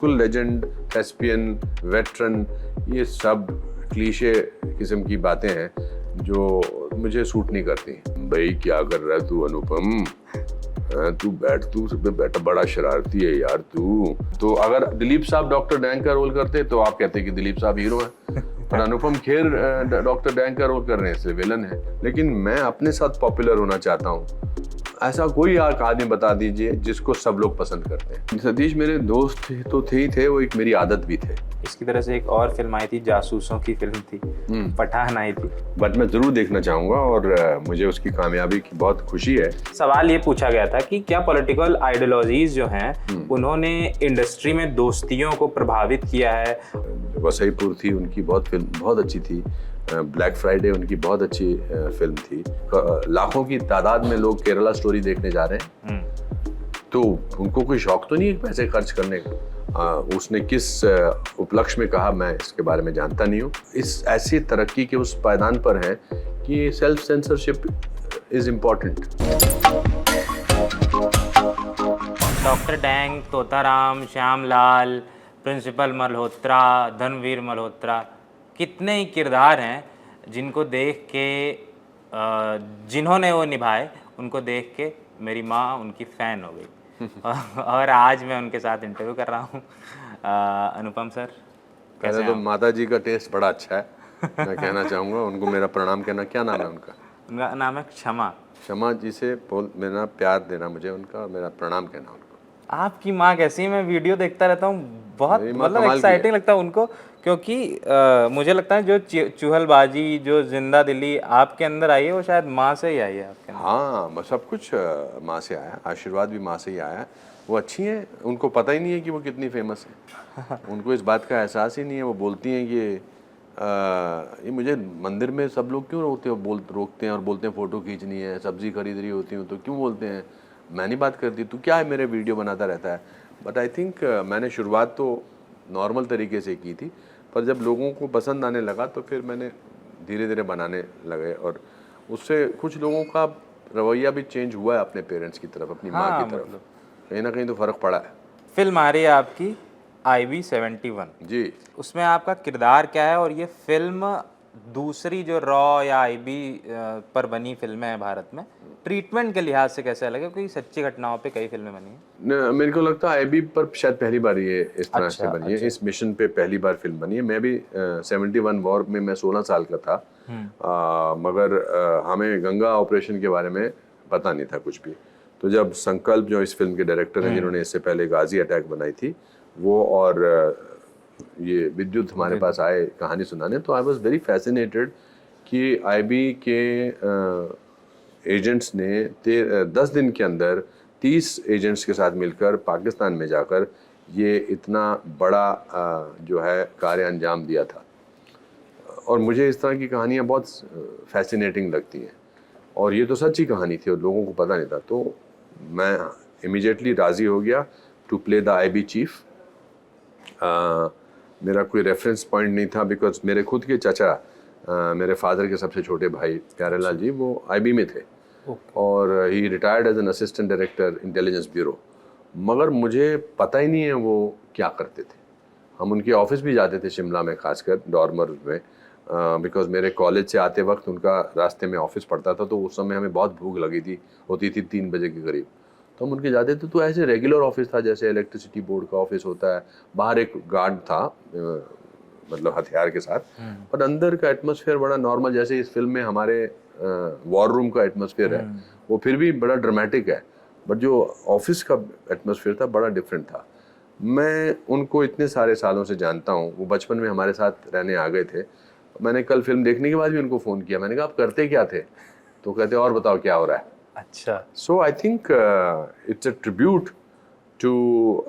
बिल्कुल legend, thespian, veteran, ये सब क्लीशे किस्म की बातें हैं जो मुझे सूट नहीं करती। भाई क्या कर रहा है तू अनुपम? तू बैठ, तू बैठा, बड़ा शरारती है यार तू। तो अगर दिलीप साहब डॉक्टर डैंग का रोल करते तो आप कहते कि दिलीप साहब हीरो हैं, और अनुपम खेर डॉक्टर डैंग का रोल कर रहे हैं इसलिए विलन है। लेकिन मैं अपने साथ पॉपुलर होना चाहता हूँ। ऐसा कोई आदमी बता दीजिए जिसको सब लोग पसंद करते हैं। सतीश मेरे दोस्त तो थे ही थे, वो एक मेरी आदत भी थे। इसकी तरह से एक और फिल्म आई थी, जासूसों की फिल्म थी, पठान आई थी। बट मैं जरूर देखना चाहूंगा और मुझे उसकी कामयाबी की बहुत खुशी है। सवाल ये पूछा गया था कि क्या पॉलिटिकल आइडियोलॉजीज जो हैं उन्होंने इंडस्ट्री में दोस्तियों को प्रभावित किया है। वसईपुर थी उनकी बहुत फिल्म, बहुत अच्छी थी। ब्लैक फ्राइडे उनकी बहुत अच्छी फिल्म थी। लाखों की तादाद में लोग केरला स्टोरी देखने जा रहे हैं, तो उनको कोई शौक तो नहीं है पैसे खर्च करने का। उसने किस उपलक्ष्य में कहा मैं इसके बारे में जानता नहीं हूँ। इस ऐसी तरक्की के उस पायदान पर है कि self censorship is important. Doctor Dang, Totaram, Shyamlal, principal Malhotra, Dhanveer Malhotra, कितने ही किरदार हैं जिनको देख के जिन्होंने वो निभाए, उनको देख के मेरी माँ उनकी फ़ैन हो गई। और आज मैं उनके साथ इंटरव्यू कर रहा हूँ। अनुपम सर, पहले तो माता जी का टेस्ट बड़ा अच्छा है, मैं कहना चाहूँगा। उनको मेरा प्रणाम कहना। क्या नाम है उनका? उनका नाम है क्षमा। क्षमा जी से बोल, मेरा प्यार देना मुझे उनका, और मेरा प्रणाम कहना उनको। आपकी माँ कैसी है? मैं वीडियो देखता रहता हूँ, बहुत मेरी माँ मतलब कमाल की है। एक्साइटिंग लगता है उनको, क्योंकि मुझे लगता है जो चुहलबाजी, जो जिंदा दिली आपके अंदर आई है वो शायद माँ से ही आई है आपके अंदर। हाँ, सब कुछ माँ से आया, आशीर्वाद भी माँ से ही आया। वो अच्छी हैं, उनको पता ही नहीं है कि वो कितनी फेमस है। उनको इस बात का एहसास ही नहीं है। वो बोलती हैं कि ये मुझे मंदिर में सब लोग क्यों रोकते हैं और बोलते हैं फ़ोटो खींचनी है, सब्ज़ी खरीद रही होती हूँ तो क्यों बोलते हैं? मैं नहीं बात करती, तू क्या है मेरे वीडियो बनाता रहता है। बट आई थिंक मैंने शुरुआत तो नॉर्मल तरीके से की थी, पर जब लोगों को पसंद आने लगा तो फिर मैंने धीरे धीरे बनाने लगे, और उससे कुछ लोगों का रवैया भी चेंज हुआ है अपने पेरेंट्स की तरफ, अपनी माँ की तरफ। मतलब कहीं ना कहीं तो फ़र्क पड़ा है। फिल्म आ रही है आपकी IB71, जी। उसमें आपका किरदार क्या है? और ये फिल्म दूसरी जो रॉ या IB पर बनी फिल्में हैं भारत में, ट्रीटमेंट के लिहाज से कैसे अलग है? क्योंकि सच्ची घटनाओं पे कई फिल्में बनी हैं। मेरे को लगता है IB पर शायद पहली बार ये इस तरह से अच्छा, बनी है। इस मिशन पे पहली बार फिल्म बनी है। मैं भी 71 वॉर में मैं 16 साल का था, मगर हमें गंगा ऑपरेशन के बारे में पता नहीं था कुछ भी। तो जब संकल्प, जो इस फिल्म के डायरेक्टर हैं जिन्होंने इससे पहले गाजी अटैक बनाई थी, वो और ये विद्युत हमारे पास आए कहानी सुनाने, तो आई वॉज वेरी फैसिनेटेड कि IB के एजेंट्स ने 10 दिन के अंदर 30 एजेंट्स के साथ मिलकर पाकिस्तान में जाकर ये इतना बड़ा जो है कार्य अंजाम दिया था। और मुझे इस तरह की कहानियाँ बहुत फैसिनेटिंग लगती हैं, और ये तो सच्ची कहानी थी और लोगों को पता नहीं था। तो मैं इमीडिएटली राज़ी हो गया to play the IB chief. मेरा कोई रेफरेंस पॉइंट नहीं था, बिकॉज मेरे खुद के चाचा, मेरे फादर के सबसे छोटे भाई प्यारेलाल जी, वो IB में थे, और he retired as an assistant director Intelligence Bureau. मगर मुझे पता ही नहीं है वो क्या करते थे। हम उनके ऑफिस भी जाते थे शिमला में, खासकर डॉर्मर में, बिकॉज मेरे कॉलेज से आते वक्त उनका रास्ते में ऑफिस पड़ता था। तो उस समय हमें बहुत भूख लगी होती थी 3 बजे के करीब, तो हम उनके जाते थे। तो ऐसे रेगुलर ऑफिस था जैसे इलेक्ट्रिसिटी बोर्ड का ऑफिस होता है। बाहर एक गार्ड था, मतलब हथियार के साथ, पर अंदर का एटमॉस्फेयर बड़ा नॉर्मल, जैसे इस फिल्म में हमारे वॉर रूम का एटमॉस्फेयर है, वो फिर भी बड़ा ड्रामेटिक है। बट जो ऑफिस का एटमॉस्फेयर था बड़ा डिफरेंट था। मैं उनको इतने सारे सालों से जानता हूँ, वो बचपन में हमारे साथ रहने आ गए थे। मैंने कल फिल्म देखने के बाद भी उनको फ़ोन किया, मैंने कहा आप करते क्या थे? तो कहते और बताओ क्या हो रहा है। अच्छा। So I think it's a tribute to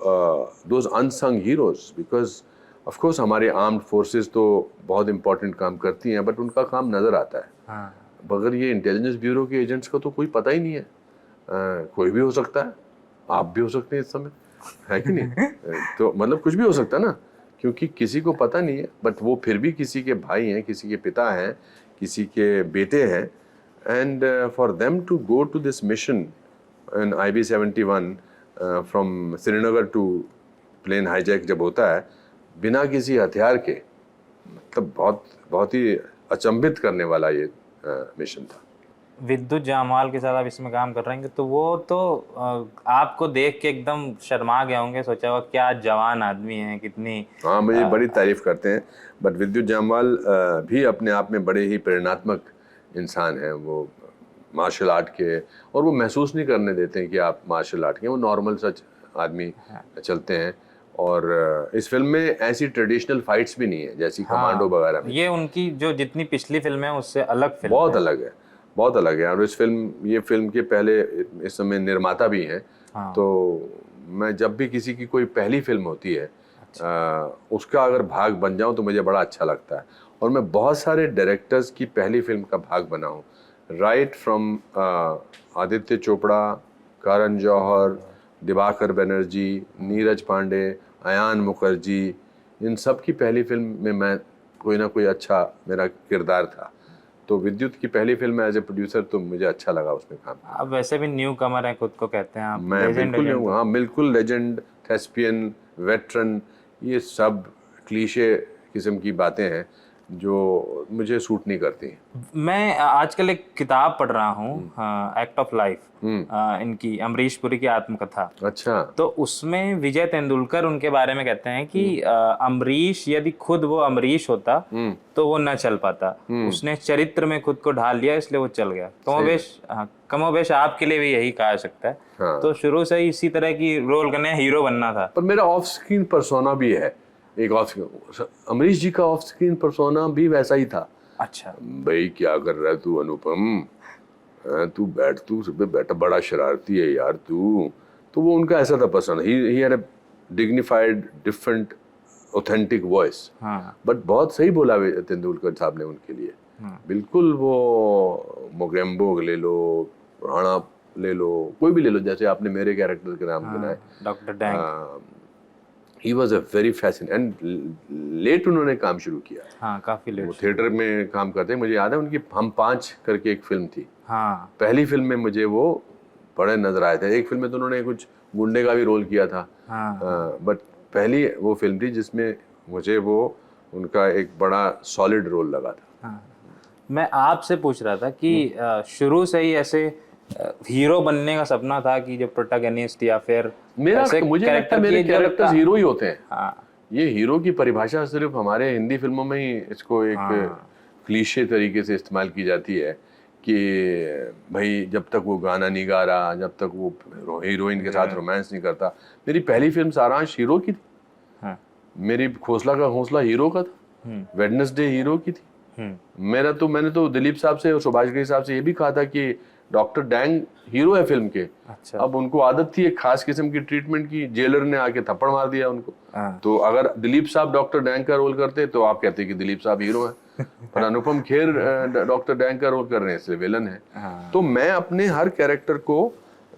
those unsung heroes, because of course हमारे आर्म्ड फोर्सेस तो बहुत इंपॉर्टेंट काम करती हैं, बट उनका काम नज़र आता है। मगर ये इंटेलिजेंस ब्यूरो के एजेंट्स का तो कोई पता ही नहीं है। कोई भी हो सकता है, आप भी हो सकते हैं इस समय, है कि नहीं? तो मतलब कुछ भी हो सकता है ना, क्योंकि किसी को पता नहीं है। बट वो फिर भी किसी के भाई हैं, किसी के पिता हैं, किसी के बेटे हैं, and for them to go to this mission in IB71 from Srinagar to plane hijack जब होता है बिना किसी हथियार के, मतलब बहुत बहुत ही अचंभित करने वाला ये मिशन था। विद्युत जामवाल के साथ आप इसमें काम कर रहे हैं तो वो तो आपको देख के एकदम शर्मा गए होंगे, सोचा हुआ क्या जवान आदमी है, कितनी। हाँ, मुझे बड़ी तारीफ करते हैं, बट विद्युत जामवाल भी अपने आप में बड़े ही प्रेरणात्मक इंसान हैं। वो मार्शल आर्ट के, और वो महसूस नहीं करने देते हैं कि आप मार्शल आर्ट के, वो नॉर्मल सच आदमी चलते हैं। और इस फिल्म में ऐसी ट्रेडिशनल फाइट्स भी नहीं है जैसी कमांडो वगैरह में। ये उनकी जो जितनी पिछली फिल्म है उससे अलग फिल्म बहुत अलग है, बहुत अलग है। और ये फिल्म के पहले इस समय निर्माता भी हैं। तो मैं जब भी किसी की कोई पहली फिल्म होती है उसका अगर भाग बन जाऊं तो मुझे बड़ा अच्छा लगता है। और मैं बहुत सारे डायरेक्टर्स की पहली फिल्म का भाग बना हूँ, राइट फ्रॉम आदित्य चोपड़ा, करण जौहर, दिवाकर बनर्जी, नीरज पांडे, अयान मुखर्जी, इन सब की पहली फिल्म में मैं कोई ना कोई अच्छा मेरा किरदार था। तो विद्युत की पहली फिल्म एज ए प्रोड्यूसर तो मुझे अच्छा लगा उसमें काम। आप वैसे भी न्यू कमर हैं, खुद को कहते हैं आप। मैं बिल्कुल नहीं हूँ, हाँ बिल्कुल लेजेंड, थेस्पियन, वेटरन, ये सब क्लीशे किस्म की बातें हैं जो मुझे सूट नहीं करती। मैं आजकल एक किताब पढ़ रहा हूँ, एक्ट ऑफ लाइफ, इनकी अमरीश पुरी की आत्मकथा। अच्छा। तो उसमें विजय तेंदुलकर उनके बारे में कहते हैं कि अमरीश यदि खुद वो अमरीश होता तो वो न चल पाता, उसने चरित्र में खुद को ढाल लिया इसलिए वो चल गया। कमोबेश आपके लिए भी यही कहा जा सकता है। हाँ। तो शुरू से ही इसी तरह की रोल करने, हीरो बनना था। पर मेरा ऑफ स्क्रीन पर्सोना भी है एक अमरीश जी का ऑफ स्क्रीन पर्सोना भी वैसा ही था। अच्छा भाई क्या कर रहा है तू अनुपम, तू बैठ, तू सब पे बैठा, बड़ा शरारती है यार तू। तो वो उनका ऐसा था persona. He had a dignified, different, authentic voice. But बहुत सही बोला तेंदुलकर साहब ने उनके लिए। बिल्कुल वो मोगेम्बो ले लो, राणा ले लो, कोई भी ले लो, जैसे आपने मेरे कैरेक्टर के नाम गिनाए, doctor Dang. He was a very fascinating and late उन्होंने काम शुरू किया। हाँ, काफी लेट। वो थिएटर में काम करते हैं। मुझे याद है उनकी हम 5 करके एक फिल्म थी। हाँ, पहली फिल्म में मुझे वो बड़े नजर आए थे। एक फिल्म में तो उन्होंने कुछ गुंडे का भी रोल किया था। बट पहली वो फिल्म थी जिसमें मुझे वो उनका एक बड़ा सॉलिड रोल लगा था। मैं आपसे पूछ रहा था कि शुरू से ही ऐसे हीरो बनने का सपना था कि जो प्रोटैगनिस्ट या फिर मुझे लगता है मेरे कैरेक्टर्स हीरो ही होते हैं। हाँ, ये हीरो की परिभाषा सिर्फ हमारे हिंदी फिल्मों में ही इसको एक क्लीशे तरीके से इस्तेमाल की जाती है कि भाई जब तक वो गाना नहीं गा रहा, जब तक वो हीरोइन के साथ रोमांस नहीं करता। मेरी पहली फिल्म सारांश हीरो की थी। मेरी खोसला का घोंसला हीरो का था। वेडनेसडे हीरो की थी। मैंने तो दिलीप साहब से और सुभाष घई साहब से ये भी कहा था कि डॉक्टर डैंग हीरो है फिल्म के। अच्छा। अब उनको आदत थी एक खास किस्म की ट्रीटमेंट की, जेलर ने आके थप्पड़ मार दिया उनको। तो अगर दिलीप साहब डॉक्टर डैंग का रोल करते तो आप कहते कि दिलीप साहब हीरो है, पर अनुपम खेर डॉक्टर डैंग का रोल कर रहे हैं इसलिए विलन है। तो मैं अपने हर कैरेक्टर को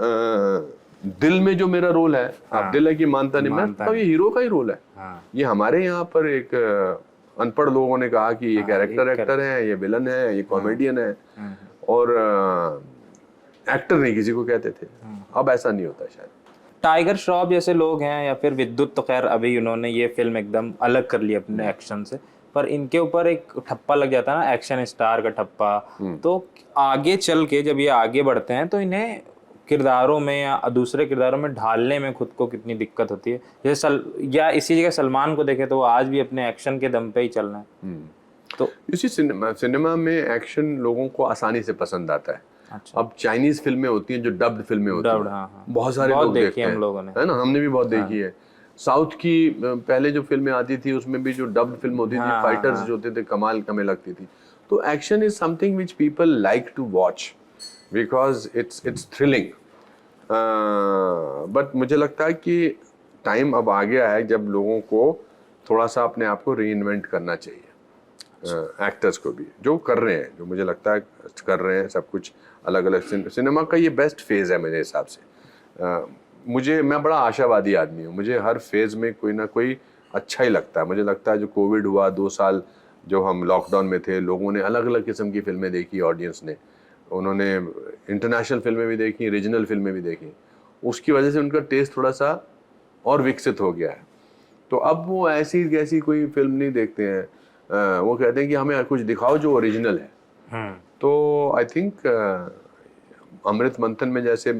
दिल में जो मेरा रोल है, आप दिल है कि मानता नहीं, मैं तो ये हीरो का ही रोल है। ये हमारे यहाँ पर एक अनपढ़ लोगों ने कहा कि ये कैरेक्टर एक्टर है, ये विलन है, ये कॉमेडियन है, और एक्टर नहीं किसी को कहते थे। अब ऐसा नहीं होता शायद। टाइगर श्रॉफ जैसे लोग हैं या फिर विद्युत, तो खैर अभी उन्होंने ये फिल्म एकदम अलग कर ली अपने एक्शन से, पर इनके ऊपर एक ठप्पा लग जाता है ना, एक्शन स्टार का ठप्पा। तो आगे चल के जब ये आगे बढ़ते हैं तो इन्हें किरदारों में या दूसरे किरदारों में ढालने में खुद को कितनी दिक्कत होती है। जैसे या इसी जगह सलमान को देखे तो वो आज भी अपने एक्शन के दम पे ही चल रहे हैं। तो इसी सिनेमा में एक्शन लोगों को आसानी से पसंद आता है। अच्छा। अब चाइनीज फिल्में होती हैं जो डब्ड फिल्में होती हैं, बहुत सारे लोग देखते हैं, हम लोगों ने, है ना, हमने भी बहुत देखी है। साउथ की पहले जो फिल्में आती थी उसमें भी जो डब्ड फिल्म होती थी, फाइटर्स जो होते थे, कमाल हमें लगती थी। तो action is something which people like to watch because it's thrilling. But मुझे लगता है कि टाइम अब आ गया है जब लोगों को थोड़ा सा अपने आप को रीइन्वेंट करना चाहिए। एक्टर्स को भी जो कर रहे हैं, जो मुझे लगता है कर रहे हैं सब कुछ अलग अलग। सिनेमा का ये बेस्ट फेज़ है मेरे हिसाब से। मैं बड़ा आशावादी आदमी हूँ। मुझे हर फेज़ में कोई ना कोई अच्छा ही लगता है। मुझे लगता है जो कोविड हुआ 2 साल जो हम लॉकडाउन में थे, लोगों ने अलग अलग किस्म की फिल्में देखी, ऑडियंस ने, उन्होंने इंटरनेशनल फिल्में भी देखी, रीजनल फिल्में भी देखी। उसकी वजह से उनका टेस्ट थोड़ा सा और विकसित हो गया है। तो अब वो ऐसी कैसी कोई फिल्म नहीं देखते हैं, वो कहते हैं कि हमें कुछ दिखाओ जो ओरिजिनल है। तो आई थिंक अमृत मंथन में जैसे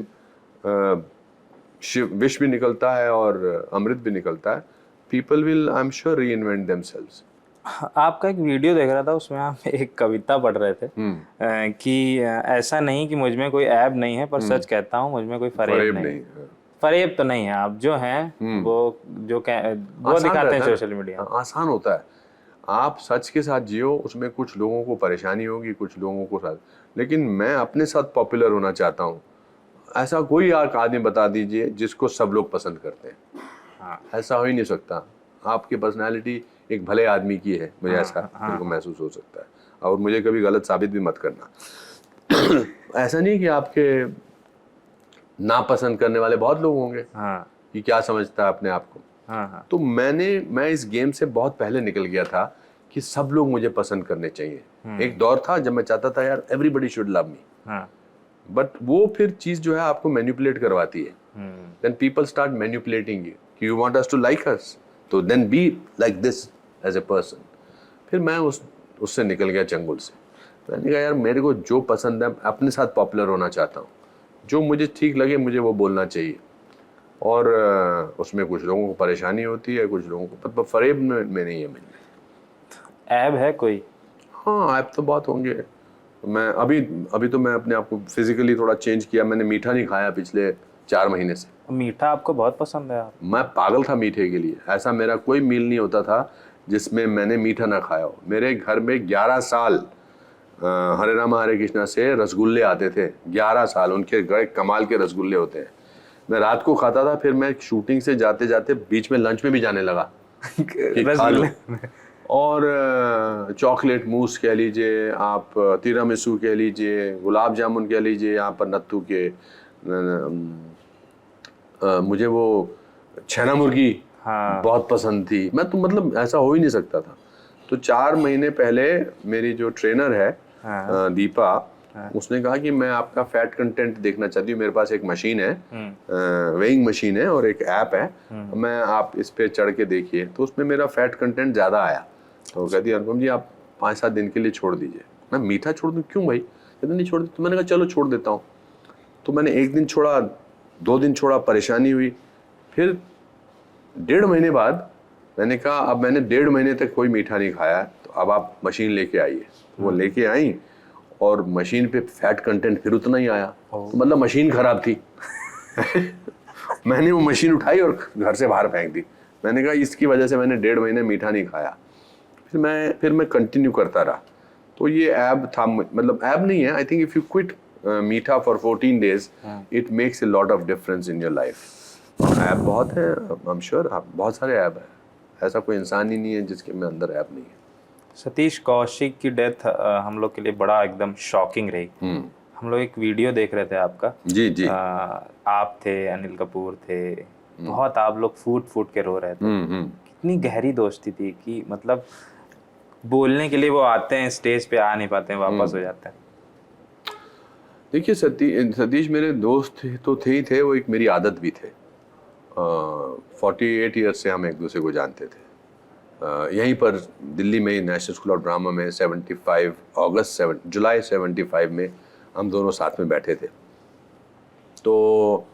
विष भी निकलता है और अमृत भी निकलता है, people will I am sure री इन्वेंट देमसेल्व्स। आपका एक वीडियो देख रहा था, उसमें आप एक कविता पढ़ रहे थे कि ऐसा नहीं कि मुझ में कोई ऐब नहीं है, पर सच कहता हूँ मुझ में कोई फरेब नहीं। फरेब तो नहीं है, आप जो हैं वो वो दिखाते हैं सोशल मीडिया। आसान होता है, आप सच के साथ जियो, उसमें कुछ लोगों को परेशानी होगी, कुछ लोगों को साथ, लेकिन मैं अपने साथ पॉपुलर होना चाहता हूँ। ऐसा कोई आदमी बता दीजिए जिसको सब लोग पसंद करते हैं। हाँ, ऐसा हो ही नहीं सकता। आपकी पर्सनालिटी एक भले आदमी की है, मुझे ऐसा मेरे को महसूस हो सकता है, और मुझे कभी गलत साबित भी मत करना। ऐसा नहीं कि आपके नापसंद करने वाले बहुत लोग होंगे कि क्या समझता है अपने आप को। तो मैं इस गेम से बहुत पहले निकल गया था कि सब लोग मुझे पसंद करने चाहिए। एक दौर था जब मैं चाहता था यार everybody should love me, but वो फिर चीज जो है आपको मैनिपुलेट करवाती है। Then people start manipulating you कि you want us to like us, तो then be like this as a person. फिर मैं उससे निकल गया चंगुल से। मैंने कहा यार मेरे को जो पसंद है, अपने साथ पॉपुलर होना चाहता हूँ, जो मुझे ठीक लगे मुझे वो बोलना चाहिए। और उसमें कुछ लोगों को परेशानी होती है, कुछ लोगों को, पर फरेब में नहीं है मिलने। ऐब है कोई? हाँ, ऐब तो बहुत होंगे। मैं अभी तो मैं अपने आप को फिजिकली थोड़ा चेंज किया। मैंने मीठा नहीं खाया पिछले 4 महीने से। मीठा आपको बहुत पसंद है? आप? मैं पागल था मीठे के लिए। ऐसा मेरा कोई मील नहीं होता था जिसमें मैंने मीठा ना खाया हो। मेरे घर में 11 साल हरे रामा हरे कृष्णा से रसगुल्ले आते थे। 11 साल उनके बड़े कमाल के रसगुल्ले होते हैं। मैं रात को खाता था, फिर मैं शूटिंग से जाते जाते बीच में लंच में भी जाने लगा कि खा लो। और चॉकलेट मूस कह लीजिए आप, तिरामिसू कह लीजिए, गुलाब जामुन कह लीजिए यहाँ पर नत्थू के, मुझे वो छेना मुर्गी बहुत पसंद थी। मैं तो मतलब ऐसा हो ही नहीं सकता था। तो 4 महीने पहले मेरी जो ट्रेनर है दीपा, उसने कहा कि मैं आपका फैट कंटेंट देखना चाहती हूँ। मेरे पास एक मशीन है, वेइंग मशीन है और एक ऐप है, मैं आप इस पे चढ़ के देखिए। तो उसमें मेरा फैट कंटेंट ज़्यादा आया। तो कहती अनुपम जी आप 5-7 दिन के लिए छोड़ दीजिए। मैं मीठा छोड़ दूँ? क्यों भाई? कहते नहीं छोड़। तो मैंने कहा चलो छोड़ देता हूँ। तो मैंने 1 दिन छोड़ा, 2 दिन छोड़ा, परेशानी हुई। फिर 1.5 महीने बाद मैंने कहा अब मैंने 1.5 महीने तक कोई मीठा नहीं खाया, तो अब आप मशीन लेके आइए। वो लेके आई और मशीन पे फैट कंटेंट फिर उतना ही आया। तो मतलब मशीन खराब थी। मैंने वो मशीन उठाई और घर से बाहर फेंक दी। मैंने कहा इसकी वजह से मैंने 1.5 महीने मीठा नहीं खाया। फिर मैं कंटिन्यू करता रहा। तो ये ऐब था, मतलब ऐब नहीं है। I think if you quit मीठा for 14 days it makes a lot of difference in your life. ऐब बहुत है, आई एम श्योर बहुत सारे ऐब है। ऐसा कोई इंसान ही नहीं है जिसके में अंदर ऐब नहीं है। सतीश कौशिक की डेथ हम लोग के लिए बड़ा एकदम शॉकिंग रही। हम लोग एक वीडियो देख रहे थे आपका। जी जी। आप थे, अनिल कपूर थे, बहुत आप लोग फूट फूट के रो रहे थे। कितनी गहरी दोस्ती थी कि मतलब बोलने के लिए वो आते हैं, स्टेज पे आ नहीं पाते हैं, वापस हो जाते हैं। देखिए सतीश मेरे दोस्त तो थे ही थे, वो एक मेरी आदत भी थे। 48 ईयर्स से हम एक दूसरे को जानते थे। यहीं पर दिल्ली में नेशनल स्कूल ऑफ ड्रामा में जुलाई 75 में हम दोनों साथ में बैठे थे। तो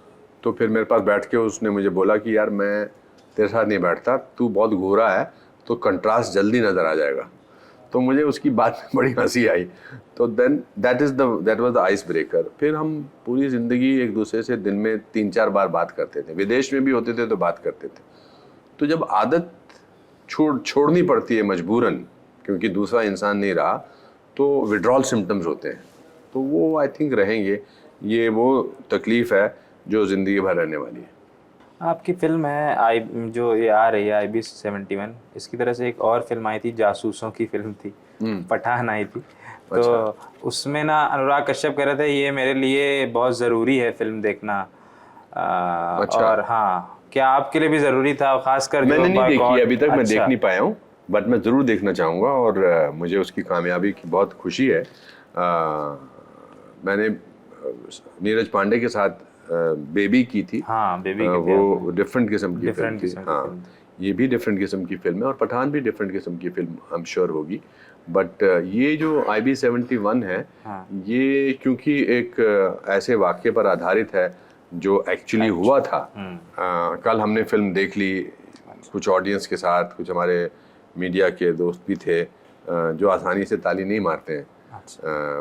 फिर मेरे पास बैठ के उसने मुझे बोला कि यार मैं तेरे साथ नहीं बैठता, तू बहुत गोरा है तो कंट्रास्ट जल्दी नज़र आ जाएगा। तो मुझे उसकी बात में बड़ी हंसी आई। तो then that was the ice breaker. फिर हम पूरी ज़िंदगी एक दूसरे से दिन में 3-4 बार बात करते थे। विदेश में भी होते थे तो बात करते थे। तो जब आदत छोड़नी पड़ती है मजबूरन, क्योंकि दूसरा इंसान नहीं रहा, तो विड्रॉल सिम्टम्स होते हैं। तो वो आई थिंक रहेंगे। ये वो तकलीफ़ है जो ज़िंदगी भर रहने वाली है। आपकी फिल्म है जो ये आ रही है IB 71, इसकी तरह से एक और फिल्म आई थी, जासूसों की फिल्म थी, पठान आई थी। तो उसमें ना अनुराग कश्यप कह रहे थे ये मेरे लिए बहुत ज़रूरी है फिल्म देखना। और हाँ, क्या आपके लिए भी ज़रूरी था? खासकर मैंने नहीं देखी अभी तक। अच्छा। मैं देख नहीं पाया हूँ, बट मैं ज़रूर देखना चाहूँगा और मुझे उसकी कामयाबी की बहुत खुशी है। मैंने नीरज पांडे के साथ बेबी की थी। हाँ, बेबी वो डिफरेंट किस्म की फिल्म थी। हाँ, ये भी डिफरेंट किस्म की फिल्म है, और पठान भी डिफरेंट किस्म की फिल्म आई एम श्योर होगी। बट ये जो IB-71 है, हाँ। ये क्योंकि एक ऐसे वाक्य पर आधारित है जो एक्चुअली हुआ था। कल हमने फिल्म देख ली कुछ ऑडियंस के साथ, कुछ हमारे मीडिया के दोस्त भी थे जो आसानी से ताली नहीं मारते हैं,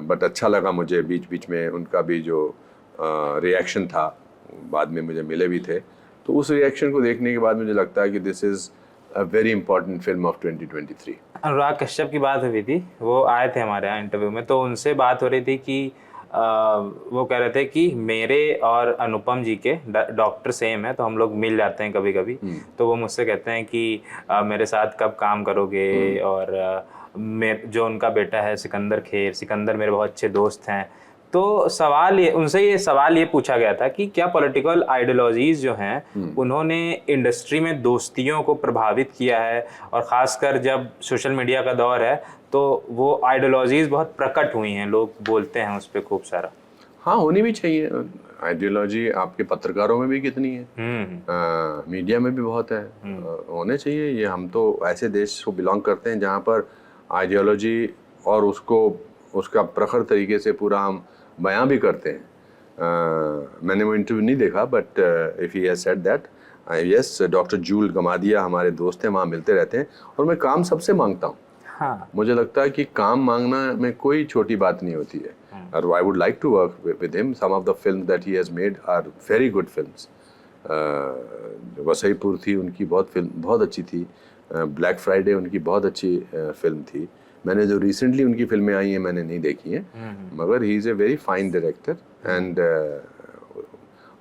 बट अच्छा लगा मुझे। बीच बीच में उनका भी जो रिएक्शन था बाद में मुझे मिले भी थे, तो उस रिएक्शन को देखने के बाद मुझे लगता है कि this is a very important film of 2023। Anurag Kashyap की बात हुई थी, वो आए थे हमारे यहाँ इंटरव्यू में, तो उनसे बात हो रही थी कि वो कह रहे थे कि मेरे और अनुपम जी के डॉक्टर सेम है, तो हम लोग मिल जाते हैं कभी कभी। तो वो मुझसे कहते हैं कि मेरे साथ कब काम करोगे, और जो उनका बेटा है सिकंदर खेर, सिकंदर मेरे बहुत अच्छे दोस्त हैं। तो उनसे ये सवाल ये पूछा गया था कि क्या पॉलिटिकल आइडियोलॉजीज जो हैं उन्होंने इंडस्ट्री में दोस्तियों को प्रभावित किया है, और ख़ासकर जब सोशल मीडिया का दौर है तो वो आइडियोलॉजीज बहुत प्रकट हुई हैं, लोग बोलते हैं उस पर खूब सारा। हाँ, होनी भी चाहिए आइडियोलॉजी। आपके पत्रकारों में भी कितनी है, मीडिया में भी बहुत है, होने चाहिए। ये हम तो ऐसे देश को बिलोंग करते हैं जहाँ पर आइडियोलॉजी और उसका प्रखर तरीके से पूरा हम बयां भी करते हैं। मैंने वो इंटरव्यू नहीं देखा, but if he has said that, yes, doctor जूल गमादिया हमारे दोस्त हैं, वहाँ मिलते रहते हैं, और मैं काम सबसे मांगता हूँ। हाँ। मुझे लगता है कि काम मांगना में कोई छोटी बात नहीं होती है, और I would like to work with him. Some of the film that he has made are very good films. Wasseypur थी उनकी, बहुत अच्छी थी। ब्लैक फ्राइडे उनकी बहुत अच्छी फिल्म थी। मैंने जो रिसेंटली उनकी फिल्में आई हैं मैंने नहीं देखी हैं, मगर he is a very fine director. And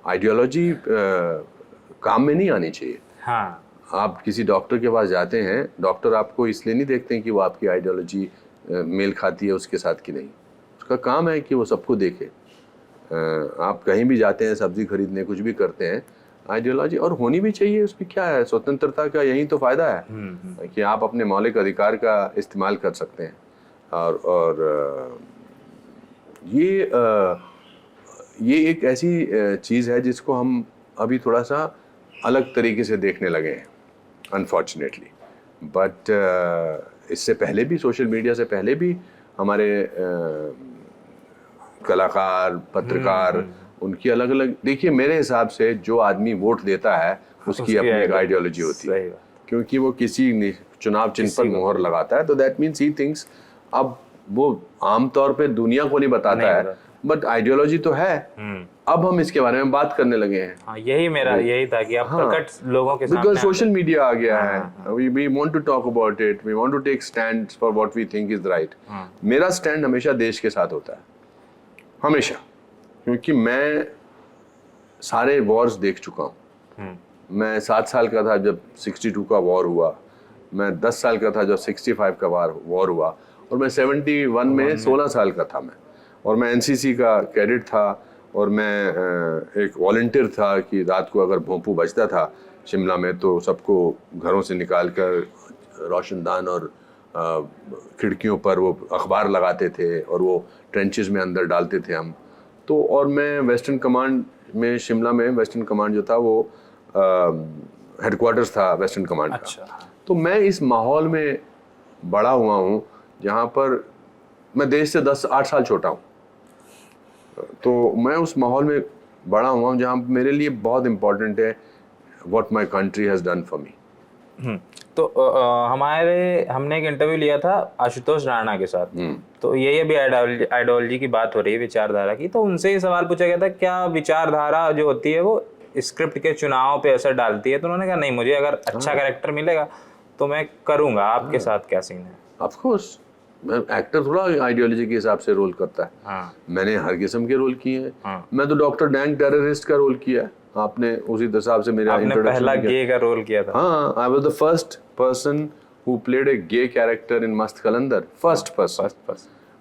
ideology काम में नहीं आनी चाहिए। हाँ। आप किसी डॉक्टर के पास जाते हैं, डॉक्टर आपको इसलिए नहीं देखते हैं कि वो आपकी आइडियोलॉजी मेल खाती है उसके साथ कि नहीं। उसका काम है कि वो सबको देखे। आप कहीं भी जाते हैं, सब्जी खरीदने, कुछ भी करते हैं, आइडियोलॉजी और होनी भी चाहिए। उसमें क्या है, स्वतंत्रता का यही तो फ़ायदा है कि आप अपने मौलिक अधिकार का इस्तेमाल कर सकते हैं। और ये एक ऐसी चीज़ है जिसको हम अभी थोड़ा सा अलग तरीके से देखने लगे हैं, अनफॉर्चुनेटली। बट इससे पहले भी, सोशल मीडिया से पहले भी, हमारे कलाकार, पत्रकार, उनकी अलग अलग, देखिए मेरे हिसाब से जो आदमी वोट देता है उसकी अपनी एक आइडियोलॉजी होती है, क्योंकि वो किसी चुनाव चिन्ह पर मोहर लगाता है, तो दैट मीन्स ही थिंक्स। अब वो आमतौर पे दुनिया को नहीं बताता है, बट आइडियोलॉजी तो है। अब हम इसके बारे में बात करने लगे हैं। हाँ, यही था कि आप प्रकट लोगों के सामने, बिकॉज सोशल मीडिया आ गया है। We want to talk about it, we want to take stand for what we think is right. मेरा स्टैंड हमेशा देश के साथ होता है, हमेशा, क्योंकि मैं सारे वॉर्स देख चुका हूँ। मैं 7 साल का था जब 62 का वॉर हुआ, मैं 10 साल का था जब 65 का वॉर हुआ, और मैं 71 में 16 साल का था मैं, और मैं NCC का कैडेट था, और मैं एक वॉलंटियर था कि रात को अगर भोंपू बजता था शिमला में तो सबको घरों से निकाल कर रोशनदान और खिड़कियों पर वो अखबार लगाते थे, और वो ट्रेंचेस में अंदर डालते थे हम तो। और मैं वेस्टर्न कमांड में, शिमला में वेस्टर्न कमांड जो था वो हेडक्वार्टर्स था वेस्टर्न कमांड का। तो मैं इस माहौल में बड़ा हुआ हूँ जहाँ पर मैं देश से 8 साल छोटा हूँ, तो मैं उस माहौल में बड़ा हुआ हूँ जहाँ मेरे लिए बहुत इम्पोर्टेंट है what my country has done for me. तो हमने एक इंटरव्यू लिया था आशुतोष राणा के साथ, तो यही अभी आइडियोलॉजी की बात हो रही है, विचारधारा की, तो उनसे ये सवाल पूछा गया था क्या विचारधारा जो होती है वो स्क्रिप्ट के चुनाव पे असर डालती है, तो उन्होंने कहा नहीं, मुझे अगर अच्छा कैरेक्टर मिलेगा तो मैं करूँगा। आपके साथ क्या सीन है? ऑफ कोर्स, मैं एक्टर थोड़ा आइडियोलॉजी के हिसाब से रोल करता है। हाँ। मैंने हर किस्म के रोल किए हैं। मैं तो डॉक्टर डैंग टेररिस्ट का रोल किया है, आपने उसी हिसाब से मेरा इंट्रोडक्शन पहला गे का रोल किया था। हाँ, I was the first person who played a gay character in Mast Kalandar, first person.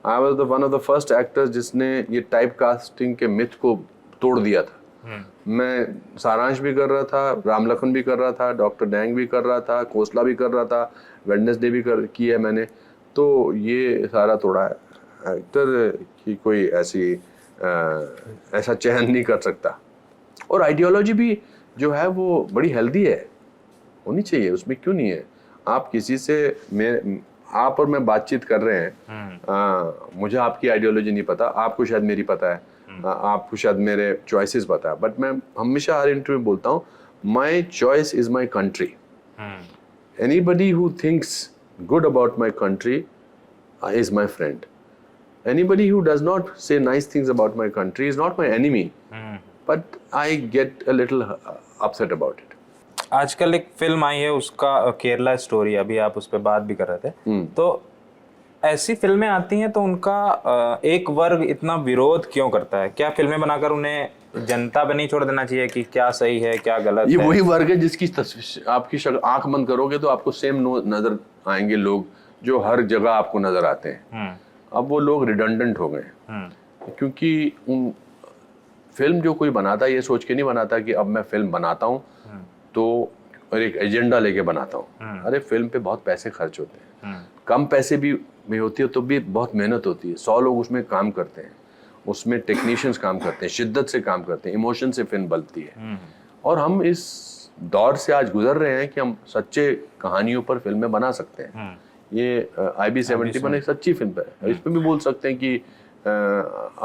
I was the one of the first actors जिसने ये टाइप कास्टिंग के मिथ को तोड़ दिया था। मैं सारांश भी कर रहा था, राम लखन भी कर रहा था, डॉक्टर डैंग भी कर रहा था, खोसला भी कर रहा था, वेडनेसडे भी की है मैंने, तो ये सारा तोड़ा है। एक्टर की कोई ऐसा चयन नहीं कर सकता। और आइडियोलॉजी भी जो है वो बड़ी हेल्दी है, होनी चाहिए, उसमें क्यों नहीं है? आप किसी से आप और मैं बातचीत कर रहे हैं, मुझे आपकी आइडियोलॉजी नहीं पता, आपको शायद मेरी पता है, आपको शायद मेरे चॉइसेस पता है, बट मैं हमेशा हर इंटरव्यू में बोलता हूँ, my choice is my country. Anybody who thinks good about my country is my friend. Anybody who does not say nice things about my country is not my enemy. But I get a little upset about it. आजकल एक film आई है उसका Kerala story, अभी आप उस पर बात भी कर रहे थे. तो ऐसी फिल्में आती हैं तो उनका एक वर्ग इतना विरोध क्यों करता है? क्या फिल्में बनाकर उन्हें जनता पे नहीं छोड़ देना चाहिए कि क्या सही है क्या गलत ये है? वही वर्ग है जिसकी आपकी आंख बंद करोगे तो आपको सेम नजर आएंगे लोग जो हर जगह आपको नजर आते हैं. अब वो लोग रिडंडेंट हो गए, क्योंकि उन फिल्म जो कोई बनाता है ये सोच के नहीं बनाता कि अब मैं फिल्म बनाता हूँ तो और एक एजेंडा लेके बनाता हूँ. अरे फिल्म पे बहुत पैसे खर्च होते हैं, कम पैसे भी में होती है तो भी बहुत मेहनत होती है. 100 लोग उसमें काम करते हैं, उसमें टेक्नीशियंस काम करते हैं, शिद्दत से काम करते हैं, इमोशन से फिल्म बनती है. और हम इस दौर से आज गुजर रहे हैं कि हम सच्चे कहानियों पर फिल्में बना सकते हैं. ये IB-71 एक सच्ची फिल्म है, इस पे भी बोल सकते हैं कि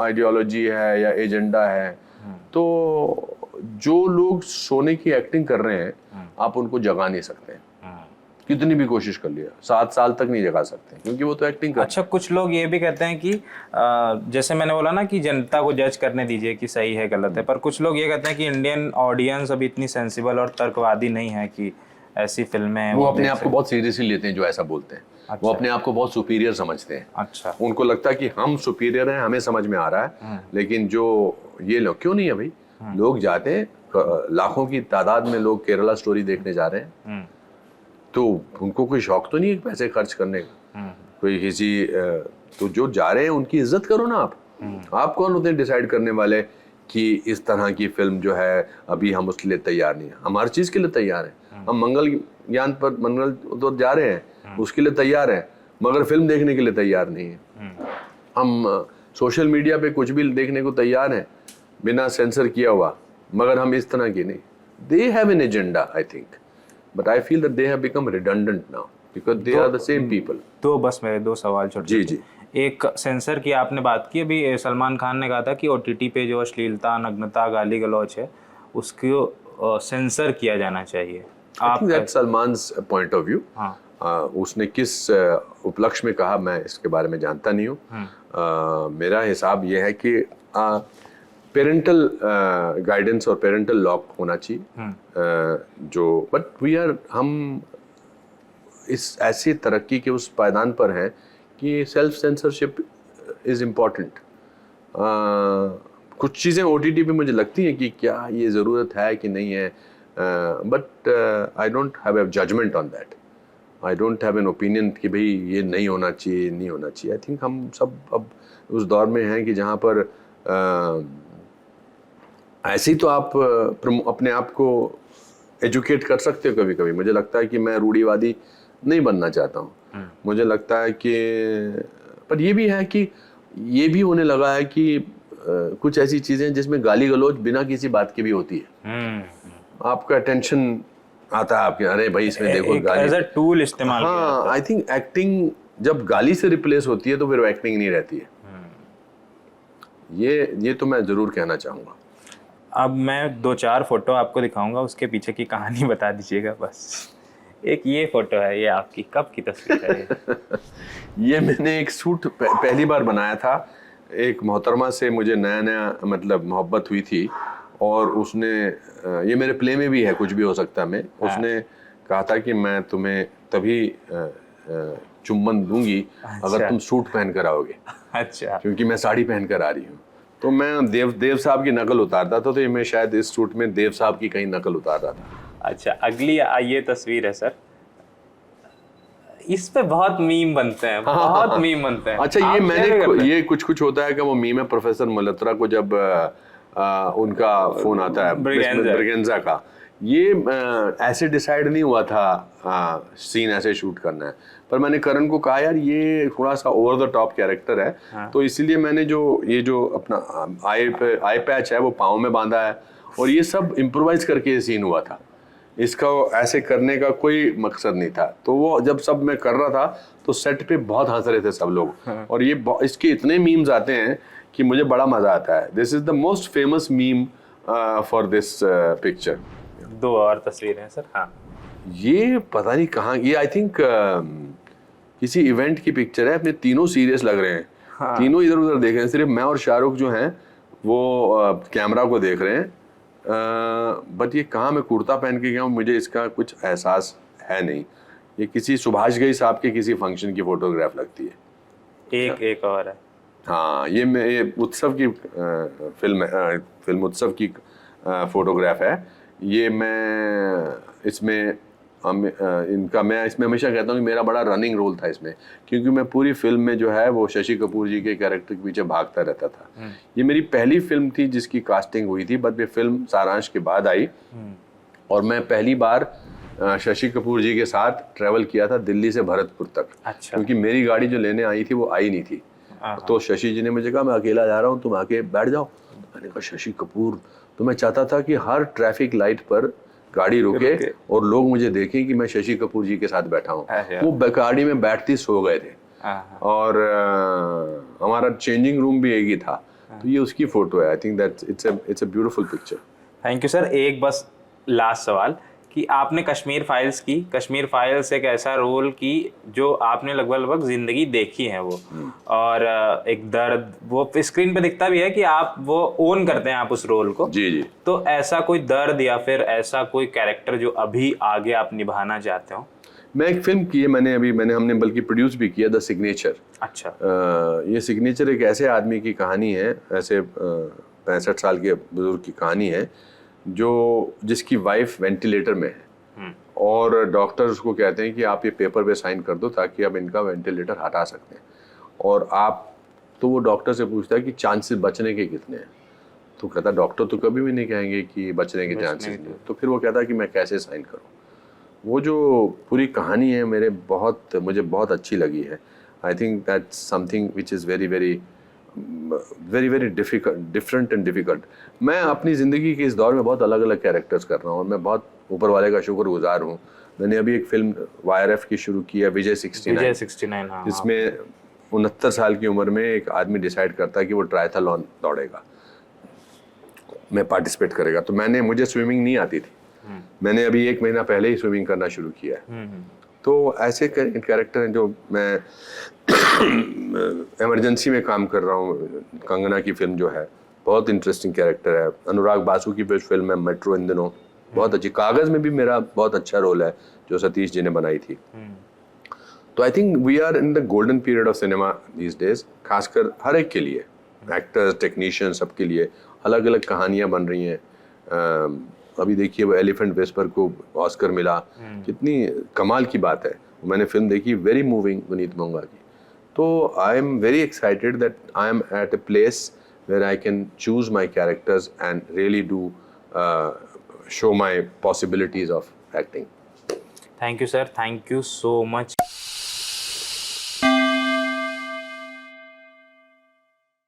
आइडियोलॉजी है या एजेंडा है. तो जो लोग सोने की एक्टिंग कर रहे हैं आप उनको जगा नहीं सकते, कितनी भी कोशिश कर लिया 7 साल तक नहीं जगा सकते, क्योंकि वो तो एक्टिंग कर. अच्छा, कुछ लोग ये भी कहते हैं कि जैसे मैंने बोला ना कि जनता को जज करने दीजिए कि सही है गलत है, पर कुछ लोग ये कहते हैं कि इंडियन ऑडियंस अभी इतनी सेंसिबल और तर्कवादी नहीं है कि ऐसी फिल्में वो अपने आप को बहुत सीरियसली लेते हैं जो ऐसा बोलते हैं. अच्छा. वो अपने आप को बहुत सुपीरियर समझते हैं. अच्छा. उनको लगता है कि हम सुपीरियर हैं, हमें समझ में आ रहा है. लेकिन जो ये लोग क्यों नहीं है भाई, लोग जाते हैं, लाखों की तादाद में लोग केरला स्टोरी देखने जा रहे हैं. तो उनको कोई शौक तो नहीं है पैसे खर्च करने का. कोई किसी तो जो जा रहे हैं उनकी इज्जत करो ना. आप कौन होते हैं डिसाइड करने वाले कि इस तरह की फिल्म जो है अभी हम उसके लिए तैयार नहीं है? हम हर चीज के लिए तैयार हैं. हम मंगल तो जा रहे हैं, उसके लिए तैयार है, मगर फिल्म देखने के लिए तैयार नहीं है. हम सोशल मीडिया पे कुछ भी देखने को तैयार हैं बिना सेंसर किया हुआ, मगर हम इस तरह की नहीं. They have an agenda I think, but I feel that they have become redundant now because they are the same people. तो बस मेरे 2 सवाल छोटे. जी जी. एक सेंसर की आपने बात की, अभी सलमान खान ने कहा था कि OTT पे जो अश्लीलता, नग्नता, गाली गलौज है उसको सेंसर किया जाना चाहिए. आप सलमान्स पॉइंट ऑफ व्यू, उसने किस उपलक्ष्य में कहा मैं इसके बारे में जानता नहीं हूँ. मेरा हिसाब यह है कि पेरेंटल गाइडेंस और पेरेंटल लॉक होना चाहिए. जो बट हम इस ऐसी तरक्की के उस पायदान पर हैं कि सेल्फ सेंसरशिप इज इम्पॉर्टेंट. कुछ चीज़ें OTT पे मुझे लगती हैं कि क्या ये ज़रूरत है कि नहीं है, but I don't have a judgement on that. I don't have an opinion कि भाई ये नहीं होना चाहिए, नहीं होना चाहिए. आई थिंक हम सब अब उस दौर में हैं कि जहाँ पर ऐसे ही तो आप अपने आप को एजुकेट कर सकते हो. कभी कभी मुझे लगता है कि मैं रूढ़िवादी नहीं बनना चाहता हूँ. मुझे लगता है कि पर ये भी है कि ये भी होने लगा है कि कुछ ऐसी चीज़ें जिसमें गाली गलौज बिना किसी बात की भी होती है. आपका अटेंशन आता है आपके, अरे भाई इसमें देखो गाली एज अ टूल इस्तेमाल. हाँ, आई थिंक एक्टिंग जब गाली से रिप्लेस होती है तो फिर वो एक्टिंग नहीं रहती है. ये तो मैं जरूर कहना चाहूँगा. अब मैं 2-4 फोटो आपको दिखाऊंगा, उसके पीछे की कहानी बता दीजिएगा बस. एक ये फोटो है, ये आपकी कब की तस्वीर है? ये मैंने एक सूट पहली बार बनाया था. एक मोहतरमा से मुझे नया मतलब मोहब्बत हुई थी और उसने, ये मेरे प्ले में भी है, कुछ भी हो सकता है मैं, उसने कहा था कि मैं तुम्हें तभी चुम्बन दूंगी अगर तुम सूट पहन कर आओगे. अच्छा. क्योंकि मैं साड़ी पहन कर आ रही हूँ. तो मैं देव साहब की नकल उतारता था, तो ये मैं शायद इस सूट में देव साहब की कहीं नकल उतार रहा था. अच्छा, अगली ये तस्वीर है सर, इस पे बहुत मीम बनते हैं. बहुत मीम बनते हैं. अच्छा, ये मैंने ये कुछ होता है कि वो मीम है प्रोफेसर मल्होत्रा को जब उनका फोन आता है ब्रिगेंजा का. ये ऐसे डिसाइड नहीं हुआ था सीन ऐसे शूट करना है, पर मैंने करण को कहा यार ये थोड़ा सा ओवर द टॉप कैरेक्टर है. तो इसीलिए मैंने जो अपना आई पैच है वो पाँव में बांधा है और ये सब इम्प्रोवाइज करके ये सीन हुआ था. इसका ऐसे करने का कोई मकसद नहीं था। तो वो जब सब मैं कर रहा था तो सेट पे बहुत हंस रहे थे सब लोग, और ये इसके इतने मीम्स आते हैं कि मुझे बड़ा मजा आता है। This is the most famous meme for this picture. 2 और तस्वीरें हैं सर। हाँ, ये पता नहीं कहाँ, ये आई थिंक किसी इवेंट की पिक्चर है। अपने तीनों सीरियस लग रहे हैं, तीनों इधर उधर देख रहे हैं, सिर्फ मैं और शाहरुख जो हैं वो कैमरा को देख रहे हैं। बट ये कहाँ मैं कुर्ता पहन के गया हूँ मुझे इसका कुछ एहसास है नहीं। ये किसी सुभाष घई साहब के किसी फंक्शन की फोटोग्राफ लगती है। एक और है। हाँ, ये उत्सव की फिल्म उत्सव की फोटोग्राफ है। ये मैं इसमें मैं इसमें हमेशा कहता हूँ कि मेरा बड़ा रनिंग रोल था इसमें, क्योंकि मैं पूरी फिल्म में जो है वो शशि कपूर जी के कैरेक्टर के पीछे भागता रहता था। ये मेरी पहली फिल्म थी जिसकी कास्टिंग हुई थी, बट ये फिल्म सारांश के बाद आई, और मैं पहली बार शशि कपूर जी के साथ ट्रैवल किया था दिल्ली से भरतपुर तक। अच्छा। क्योंकि मेरी गाड़ी जो लेने आई थी वो आई नहीं थी, तो शशि जी ने मुझे कहा मैं अकेला जा रहा हूँ, तुम आके बैठ जाओ। मैंने कहा शशि कपूर, तो मैं चाहता था कि हर ट्रैफिक लाइट पर गाड़ी रुके और लोग मुझे देखें कि मैं शशि कपूर जी के साथ बैठा हूँ। वो गाड़ी में बैठती सो गए थे, और हमारा चेंजिंग रूम भी एक ही था। तो ये उसकी फोटो है। I think that it's a beautiful picture. Thank you sir. एक बस लास्ट सवाल कि आपने कश्मीर फाइल्स की, कश्मीर फाइल्स एक ऐसा रोल की जो आपने लगभग जिंदगी देखी है वो, और एक दर्द वो स्क्रीन पे दिखता भी है कि आप वो ओन करते हैं आप उस रोल को। जी जी। तो ऐसा कोई दर्द या फिर ऐसा कोई कैरेक्टर जो अभी आगे आप निभाना चाहते हो? मैं एक फिल्म की है हमने बल्कि प्रोड्यूस भी किया, द सिग्नेचर। अच्छा। ये सिग्नेचर एक ऐसे आदमी की कहानी है, ऐसे 65 साल के बुजुर्ग की कहानी है जिसकी वाइफ वेंटिलेटर में है, और डॉक्टर उसको कहते हैं कि आप ये पेपर पे साइन कर दो ताकि अब इनका वेंटिलेटर हटा सकते हैं। और तो वो डॉक्टर से पूछता है कि चांसेस बचने के कितने हैं। तो कहता डॉक्टर तो कभी भी नहीं कहेंगे कि बचने के चांसेस नहीं। तो फिर वो कहता है कि मैं कैसे साइन करूँ। वो जो पूरी कहानी है मुझे बहुत अच्छी लगी है। I think that's something which is very very very very different and difficult. मैं अपनी ज़िंदगी के इस दौर में बहुत अलग अलग कैरेक्टर्स कर रहा हूँ, और मैं बहुत ऊपर वाले का शुक्रगुजार हूँ। मैंने अभी एक फिल्म YRF की शुरू की है, विजय 69, हाँ, जिसमें 69 साल की उम्र में एक आदमी डिसाइड करता है कि वो ट्रायथलॉन दौड़ेगा, मैं पार्टिसिपेट करेगा। तो मुझे स्विमिंग नहीं आती थी, मैंने अभी 1 महीना पहले ही स्विमिंग करना शुरू किया है। तो ऐसे कैरेक्टर हैं जो मैं इमरजेंसी में काम कर रहा हूँ। कंगना की फिल्म जो है बहुत इंटरेस्टिंग कैरेक्टर है। अनुराग बासु की फिल्म है मेट्रो इन दिनों, बहुत अच्छी। कागज में भी मेरा बहुत अच्छा रोल है जो सतीश जी ने बनाई थी। तो I think we are in the golden period of cinema these days, खासकर हर एक के लिए, एक्टर्स, टेक्नीशियन, सबके लिए अलग अलग कहानियाँ बन रही हैं। अभी देखिए वो एलिफेंट विस्पर को ऑस्कर मिला, कितनी कमाल की बात है। मैंने फिल्म देखी, वेरी मूविंग, विनीत मोंगा की। तो I am very excited that I am at a place where I can choose my characters and really do show my possibilities of acting. Thank you sir, thank you so much